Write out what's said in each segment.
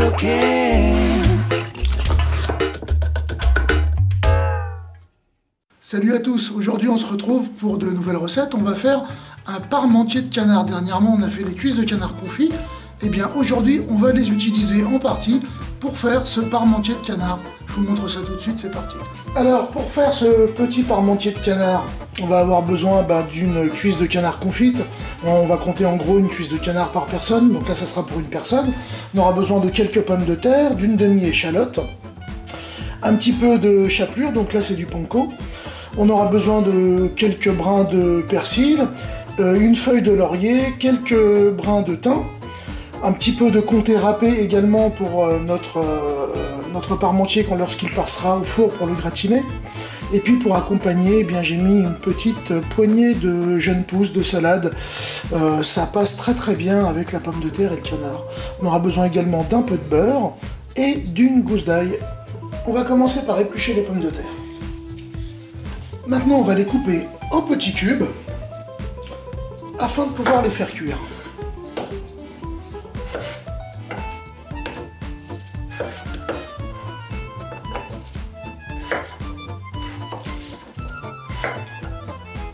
looking. Salut à tous, aujourd'hui on se retrouve pour de nouvelles recettes. On va faire un parmentier de canard. Dernièrement on a fait les cuisses de canard confit. Et bien aujourd'hui on va les utiliser en partie pour faire ce parmentier de canard. Je vous montre ça tout de suite, c'est parti. Alors pour faire ce petit parmentier de canard, on va avoir besoin d'une cuisse de canard confite. On va compter en gros une cuisse de canard par personne, donc là ça sera pour une personne. On aura besoin de quelques pommes de terre, d'une demi-échalote, un petit peu de chapelure, donc là c'est du panko. On aura besoin de quelques brins de persil, une feuille de laurier, quelques brins de thym, un petit peu de comté râpé également pour notre parmentier lorsqu'il passera au four pour le gratiner. Et puis pour accompagner, eh bien, j'ai mis une petite poignée de jeunes pousses de salade. Ça passe très très bien avec la pomme de terre et le canard. On aura besoin également d'un peu de beurre et d'une gousse d'ail. On va commencer par éplucher les pommes de terre. Maintenant, on va les couper en petits cubes afin de pouvoir les faire cuire.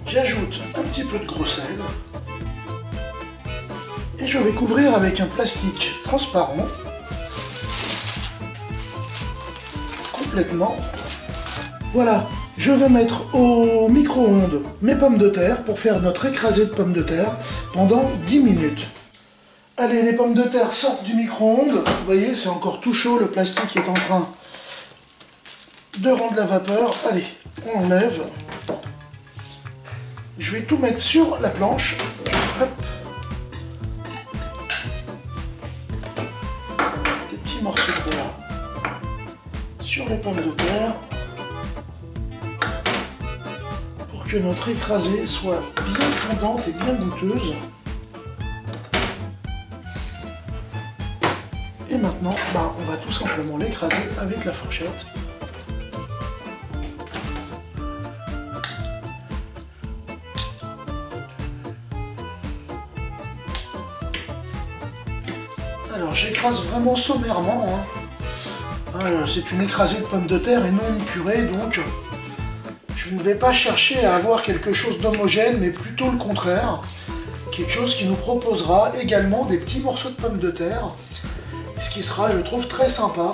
J'ajoute un petit peu de gros sel et je vais couvrir avec un plastique transparent complètement. Voilà. Je vais mettre au micro-ondes mes pommes de terre pour faire notre écrasé de pommes de terre pendant 10 minutes. Allez, les pommes de terre sortent du micro-ondes. Vous voyez, c'est encore tout chaud, le plastique est en train de rendre la vapeur. Allez, on enlève. Je vais tout mettre sur la planche. Hop. Des petits morceaux de beurre sur les pommes de terre. Que notre écrasée soit bien fondante et bien goûteuse. Et maintenant, on va tout simplement l'écraser avec la fourchette. Alors j'écrase vraiment sommairement. C'est une écrasée de pommes de terre et non une purée, donc je ne vais pas chercher à avoir quelque chose d'homogène, mais plutôt le contraire. Quelque chose qui nous proposera également des petits morceaux de pommes de terre. Ce qui sera, je trouve, très sympa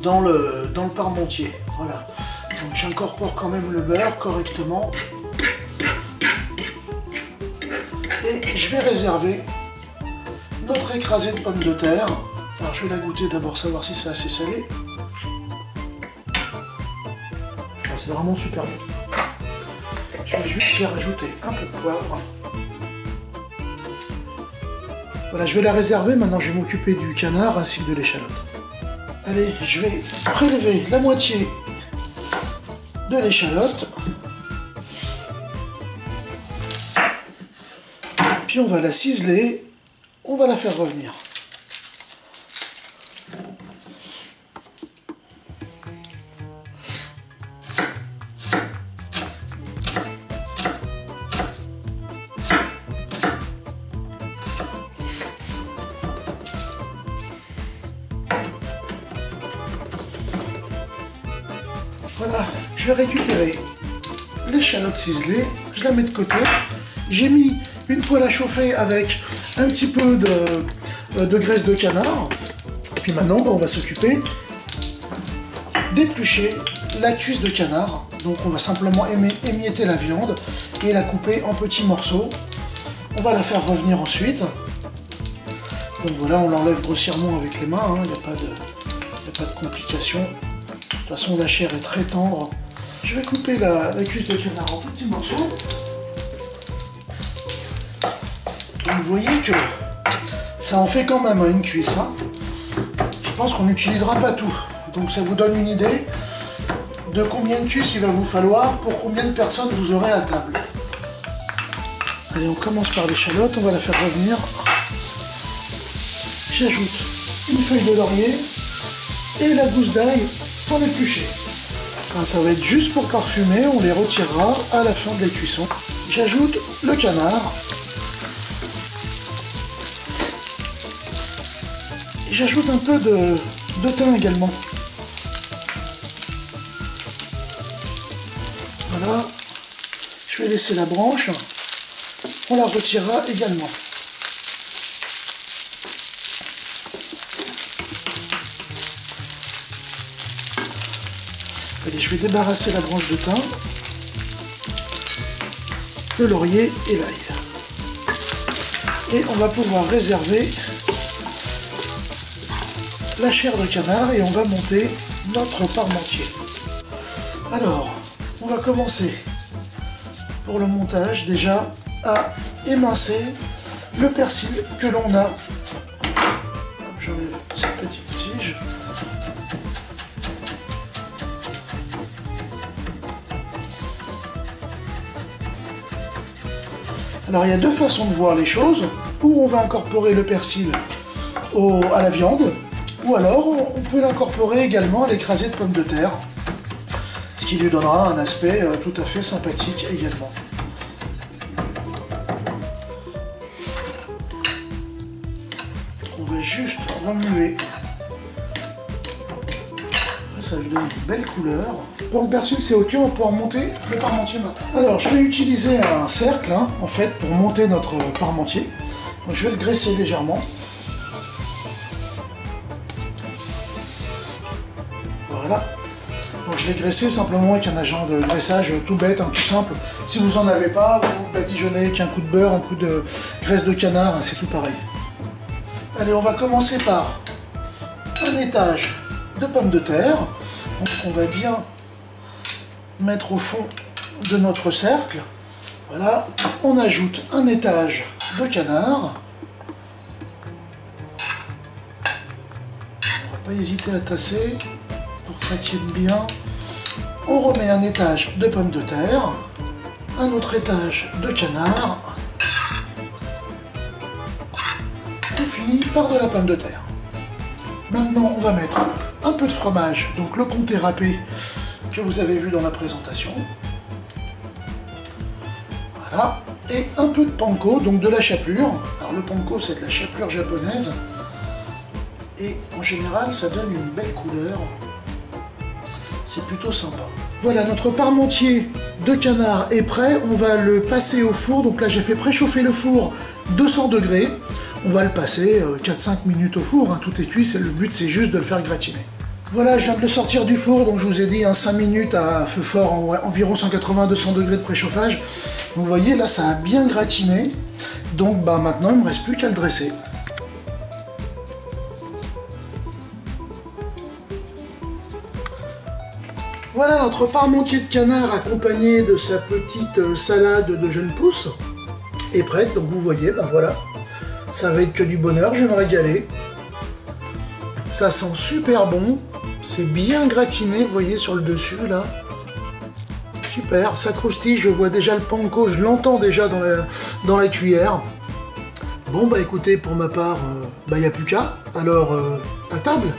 dans le parmentier. Voilà. Donc j'incorpore quand même le beurre correctement. Et je vais réserver notre écrasé de pommes de terre. Alors je vais la goûter d'abord, savoir si c'est assez salé. C'est vraiment super bon. Je vais juste y rajouter un peu de poivre. Voilà, je vais la réserver. Maintenant, je vais m'occuper du canard ainsi que de l'échalote. Allez, je vais prélever la moitié de l'échalote. Puis on va la ciseler. On va la faire revenir. Voilà, je vais récupérer l'échalote ciselée, je la mets de côté. J'ai mis une poêle à chauffer avec un petit peu de graisse de canard. Puis maintenant, on va s'occuper d'éplucher la cuisse de canard. Donc on va simplement émietter la viande et la couper en petits morceaux. On va la faire revenir ensuite. Donc voilà, on l'enlève grossièrement avec les mains, il n'y a pas de complication. De toute façon, la chair est très tendre. Je vais couper la cuisse de canard en petits morceaux. Et vous voyez que ça en fait quand même une cuisse. Je pense qu'on n'utilisera pas tout. Donc ça vous donne une idée de combien de cuisses il va vous falloir pour combien de personnes vous aurez à table. Allez, on commence par l'échalote, on va la faire revenir. J'ajoute une feuille de laurier et la gousse d'ail sans l'éplucher. Ça va être juste pour parfumer, on les retirera à la fin de la cuisson. J'ajoute le canard. j'ajoute un peu de thym également. Voilà, je vais laisser la branche, on la retirera également. Allez, je vais débarrasser la branche de thym, le laurier et l'ail. Et on va pouvoir réserver la chair de canard et on va monter notre parmentier. Alors, on va commencer pour le montage déjà à émincer le persil que l'on a. J'enlève cette petite tige. Alors il y a deux façons de voir les choses, où on va incorporer le persil à la viande, ou alors on peut l'incorporer également à l'écrasé de pommes de terre, ce qui lui donnera un aspect tout à fait sympathique également. On va juste remuer, ça lui donne une belle couleur. Pour le persil c'est ok, on peut monter le parmentier maintenant. Alors je vais utiliser un cercle en fait pour monter notre parmentier. Donc, je vais le graisser légèrement. Voilà. Donc je l'ai graissé simplement avec un agent de graissage tout bête, tout simple. Si vous n'en avez pas, vous badigeonnez avec un coup de beurre, un coup de graisse de canard, c'est tout pareil. Allez, on va commencer par un étage de pommes de terre. Donc on va bien mettre au fond de notre cercle. Voilà, on ajoute un étage de canard. On va pas hésiter à tasser pour que ça tienne bien. On remet un étage de pommes de terre, un autre étage de canard. On finit par de la pomme de terre. Maintenant, on va mettre un peu de fromage, donc le comté râpé que vous avez vu dans la présentation. Voilà. Et un peu de panko, donc de la chapelure. Alors le panko, c'est de la chapelure japonaise. Et en général, ça donne une belle couleur. C'est plutôt sympa. Voilà, notre parmentier de canard est prêt. On va le passer au four. Donc là, j'ai fait préchauffer le four 200 degrés. On va le passer 4-5 minutes au four. Tout est cuit. Le but, c'est juste de le faire gratiner. Voilà, je viens de le sortir du four. Donc je vous ai dit 5 minutes à feu fort, environ 180-200 degrés de préchauffage. Donc vous voyez, là, ça a bien gratiné. Donc maintenant, il ne me reste plus qu'à le dresser. Voilà notre parmentier de canard accompagné de sa petite salade de jeunes pousses est prête. Donc vous voyez, voilà, ça va être que du bonheur, je vais me régaler. Ça sent super bon, c'est bien gratiné, vous voyez sur le dessus là. Super, ça croustille, je vois déjà le panko, je l'entends déjà dans la cuillère. Bon bah écoutez, pour ma part, il n'y a plus qu'à, alors à table.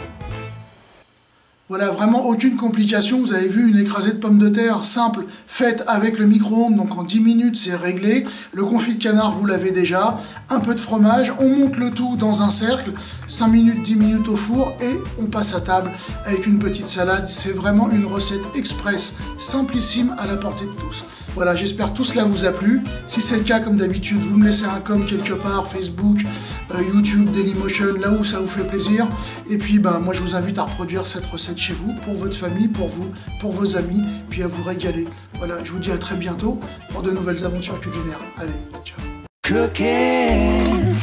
Voilà, vraiment aucune complication, vous avez vu une écrasée de pommes de terre simple, faite avec le micro-ondes, donc en 10 minutes c'est réglé. Le confit de canard, vous l'avez déjà, un peu de fromage, on monte le tout dans un cercle, 5 minutes, 10 minutes au four et on passe à table avec une petite salade. C'est vraiment une recette express, simplissime, à la portée de tous. Voilà, j'espère que tout cela vous a plu. Si c'est le cas, comme d'habitude, vous me laissez un com quelque part, Facebook, YouTube, Dailymotion, là où ça vous fait plaisir. Et puis, moi, je vous invite à reproduire cette recette chez vous, pour votre famille, pour vous, pour vos amis, puis à vous régaler. Voilà, je vous dis à très bientôt pour de nouvelles aventures culinaires. Allez, ciao. Cooking.